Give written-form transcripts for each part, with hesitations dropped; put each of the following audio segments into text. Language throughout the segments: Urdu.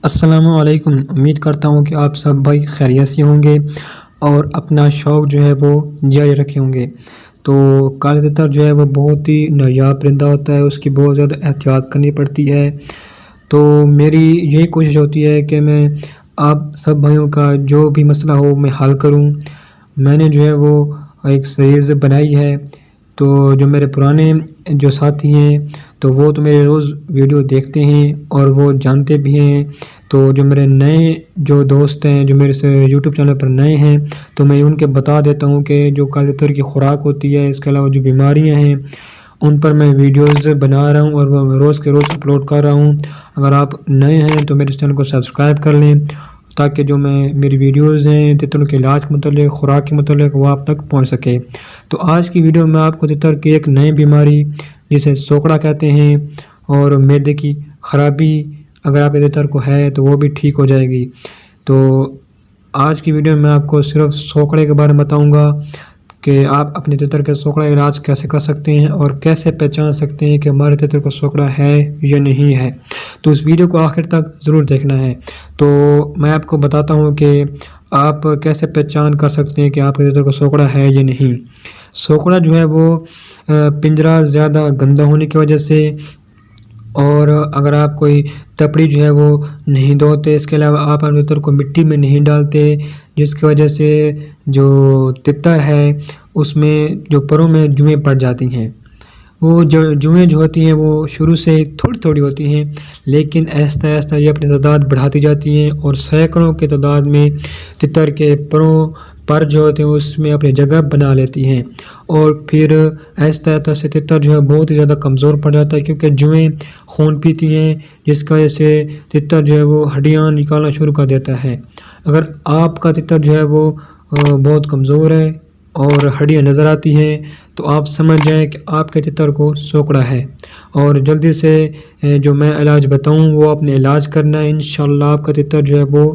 السلام علیکم۔ امید کرتا ہوں کہ آپ سب بھائی خیریت سے ہوں گے اور اپنا شوق جو ہے وہ جاری رکھے ہوں گے۔ تو کالا تتر جو ہے وہ بہت ہی نایاب پرندہ ہوتا ہے، اس کی بہت زیادہ احتیاط کرنی پڑتی ہے۔ تو میری یہی کوشش ہوتی ہے کہ میں آپ سب بھائیوں کا جو بھی مسئلہ ہو میں حل کروں۔ میں نے جو ہے وہ ایک سیریز بنائی ہے، تو جو میرے پرانے جو ساتھی ہیں تو وہ تو میرے روز ویڈیو دیکھتے ہیں اور وہ جانتے بھی ہیں۔ تو جو میرے نئے جو دوست ہیں جو میرے سے یوٹیوب چینل پر نئے ہیں تو میں ان کے بتا دیتا ہوں کہ جو کالا تتر کی خوراک ہوتی ہے، اس کے علاوہ جو بیماریاں ہیں ان پر میں ویڈیوز بنا رہا ہوں اور وہ روز کے روز اپلوڈ کر رہا ہوں۔ اگر آپ نئے ہیں تو میرے اس چینل کو سبسکرائب کر لیں تاکہ جو میری ویڈیوز ہیں تتروں کے علاج کے متعلق، خوراک کے متعلق، وہ آپ تک پہنچ سکے۔ تو آج کی ویڈیو میں آپ کو تتر کی ایک نئی بیماری جسے سوکڑا کہتے ہیں اور معدے کی خرابی اگر آپ تتر کو ہے تو وہ بھی ٹھیک ہو جائے گی۔ تو آج کی ویڈیو میں آپ کو صرف سوکڑے کے بارے میں بتاؤں گا کہ آپ اپنے تتر کے سوکڑا علاج کیسے کر سکتے ہیں اور کیسے پہچان سکتے ہیں کہ ہمارے تتر کو سوکڑا ہے یا نہیں ہے۔ تو اس ویڈیو کو آخر تک ضرور دیکھنا ہے۔ تو میں آپ کو بتاتا ہوں کہ آپ کیسے پہچان کر سکتے ہیں کہ آپ کے تتر کو سوکڑا ہے یا نہیں۔ سوکڑا جو ہے وہ پنجرہ زیادہ گندا ہونے کی وجہ سے، اور اگر آپ کوئی تپڑی جو ہے وہ نہیں دھوتے، اس کے علاوہ آپ اپنے تتر کو مٹی میں نہیں ڈالتے، جس کی وجہ سے جو تتر ہے اس میں جو پروں میں جوئیں پڑ جاتی ہیں۔ وہ جوئیں جو ہوتی ہیں وہ شروع سے تھوڑی تھوڑی ہوتی ہیں، لیکن آہستہ آہستہ یہ اپنی تعداد بڑھاتی جاتی ہیں اور سینکڑوں کی تعداد میں تتر کے پر جو ہوتے ہیں اس میں اپنی جگہ بنا لیتی ہیں، اور پھر آہستہ آہستہ سے تتر جو ہے بہت ہی زیادہ کمزور پڑ جاتا ہے، کیونکہ جوئیں خون پیتی ہیں، جس کی وجہ سے تتر جو ہے وہ ہڈیاں نکالنا شروع کر دیتا ہے۔ اگر آپ کا تتر جو ہے وہ بہت کمزور ہے اور ہڈیاں نظر آتی ہیں تو آپ سمجھ جائیں کہ آپ کے تتر کو سوکڑا ہے، اور جلدی سے جو میں علاج بتاؤں وہ آپ نے علاج کرنا ہے۔ انشاءاللہ آپ کا تتر جو ہے وہ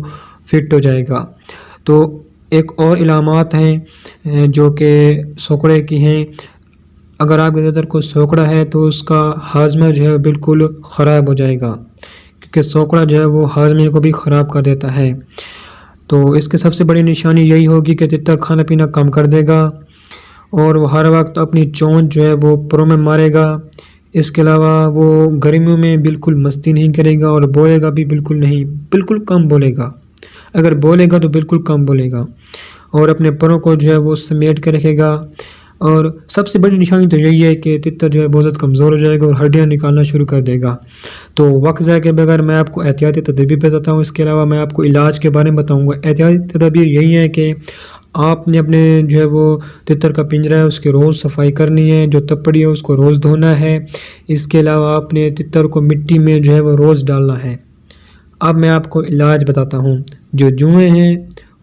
فٹ ہو جائے گا۔ تو ایک اور علامات ہیں جو کہ سوکڑے کی ہیں۔ اگر آپ کے تتر کو سوکڑا ہے تو اس کا ہاضمہ جو ہے بالکل خراب ہو جائے گا، کیونکہ سوکڑا جو ہے وہ ہاضمے کو بھی خراب کر دیتا ہے۔ تو اس کی سب سے بڑی نشانی یہی ہوگی کہ تتر کھانا پینا کم کر دے گا اور وہ ہر وقت اپنی چونچ جو ہے وہ پروں میں مارے گا۔ اس کے علاوہ وہ گرمیوں میں بالکل مستی نہیں کرے گا اور بولے گا بھی بالکل نہیں، بالکل کم بولے گا۔ اگر بولے گا تو بالکل کم بولے گا اور اپنے پروں کو جو ہے وہ سمیٹ کے رکھے گا۔ اور سب سے بڑی نشانی تو یہی ہے کہ تتر جو ہے بہت کمزور ہو جائے گا اور ہڈیاں نکالنا شروع کر دے گا۔ تو وقت ضائع کے بغیر میں آپ کو احتیاطی تدابیر بتاتا ہوں، اس کے علاوہ میں آپ کو علاج کے بارے میں بتاؤں گا۔ احتیاطی تدابیر یہی ہے کہ آپ نے اپنے جو ہے وہ تتر کا پنجرہ ہے اس کی روز صفائی کرنی ہے، جو تپڑی ہے اس کو روز دھونا ہے۔ اس کے علاوہ آپ نے تتر کو مٹی میں جو ہے وہ روز ڈالنا ہے۔ اب میں آپ کو علاج بتاتا ہوں۔ جو جوئیں ہیں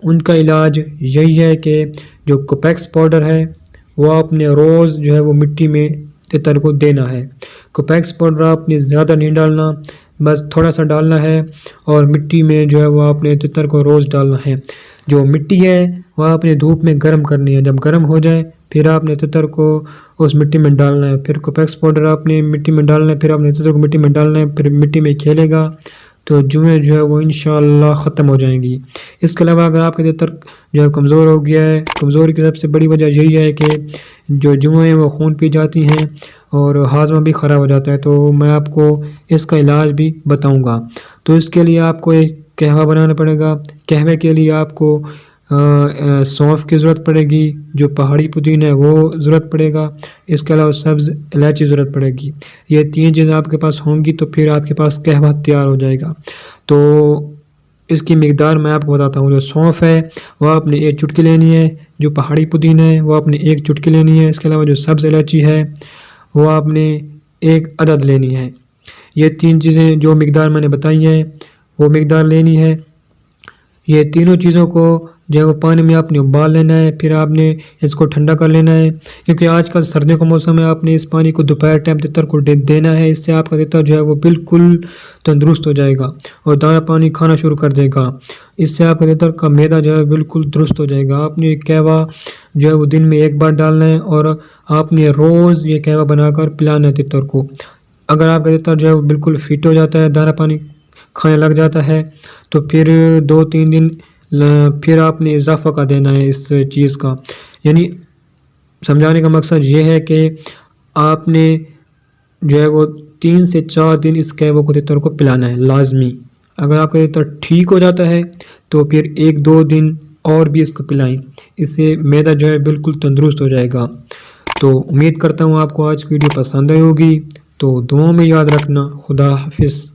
ان کا علاج یہی ہے کہ جو کوپیکس پاؤڈر ہے وہ آپ نے روز جو ہے وہ مٹی میں تتر کو دینا ہے۔ کوپیکس پاؤڈر آپ نے زیادہ نہیں ڈالنا، بس تھوڑا سا ڈالنا ہے، اور مٹی میں جو ہے وہ آپ نے تتر کو روز ڈالنا ہے۔ جو مٹی ہے وہ آپ نے دھوپ میں گرم کرنی ہے، جب گرم ہو جائے پھر آپ نے تتر کو اس مٹی میں ڈالنا ہے، پھر کوپیکس پاؤڈر آپ نے مٹی میں ڈالنا ہے، پھر آپ نے تتر کو مٹی میں ڈالنا ہے، پھر مٹی میں کھیلے گا تو جوئیں جو ہے وہ انشاءاللہ ختم ہو جائیں گی۔ اس کے علاوہ اگر آپ کے تتر جو ہے کمزور ہو گیا ہے، کمزوری کی سب سے بڑی وجہ یہی ہے کہ جو جوئیں وہ خون پی جاتی ہیں اور ہاضمہ بھی خراب ہو جاتا ہے، تو میں آپ کو اس کا علاج بھی بتاؤں گا۔ تو اس کے لیے آپ کو ایک قہوہ بنانا پڑے گا۔ قہوے کے لیے آپ کو سونف کی ضرورت پڑے گی، جو پہاڑی پودینہ ہے وہ ضرورت پڑے گا، اس کے علاوہ سبز الائچی ضرورت پڑے گی۔ یہ تین چیزیں آپ کے پاس ہوں گی تو پھر آپ کے پاس قہوہ تیار ہو جائے گا۔ تو اس کی مقدار میں آپ کو بتاتا ہوں۔ جو سونف ہے وہ آپ نے 1 چٹکی لینی ہے، جو پہاڑی پودینہ ہے وہ آپ نے 1 چٹکی لینی ہے، اس کے علاوہ جو سبز الائچی ہے وہ آپ نے 1 عدد لینی ہے۔ یہ 3 چیزیں جو مقدار میں نے بتائی ہیں وہ مقدار لینی ہے۔ یہ تینوں چیزوں کو جو ہے وہ پانی میں آپ نے ابال لینا ہے، پھر آپ نے اس کو ٹھنڈا کر لینا ہے، کیونکہ آج کل سردیوں کا موسم ہے۔ آپ نے اس پانی کو دوپہر ٹائم تتر کو دینا ہے، اس سے آپ کا تتر جو ہے وہ بالکل تندرست ہو جائے گا اور دانا پانی کھانا شروع کر دے گا۔ اس سے آپ کا تتر کا معدہ جو ہے بالکل درست ہو جائے گا۔ آپ نے قہوہ جو ہے وہ دن میں 1 بار ڈالنا ہے اور آپ نے روز یہ قہوہ بنا کر پلانا ہے تتر کو۔ اگر آپ کا تتر جو ہے وہ بالکل فٹ ہو جاتا ہے، دانا پانی کھانے لگ جاتا ہے تو پھر 2-3 دن پھر آپ نے اضافہ کر دینا ہے اس چیز کا. یعنی سمجھانے کا مقصد یہ ہے کہ آپ نے جو ہے وہ 3 سے 4 دن اس قہوہ کو تتر کو پلانا ہے لازمی. اگر آپ کا تتر ٹھیک ہو جاتا ہے تو پھر 1-2 دن اور بھی اس کو پلائیں. اس سے معدہ جو ہے بالکل تندرست ہو جائے گا. تو امید کرتا ہوں آپ کو آج کی ویڈیو پسند آئی ہوگی. تو دعاؤں میں یاد رکھنا. خدا حافظ.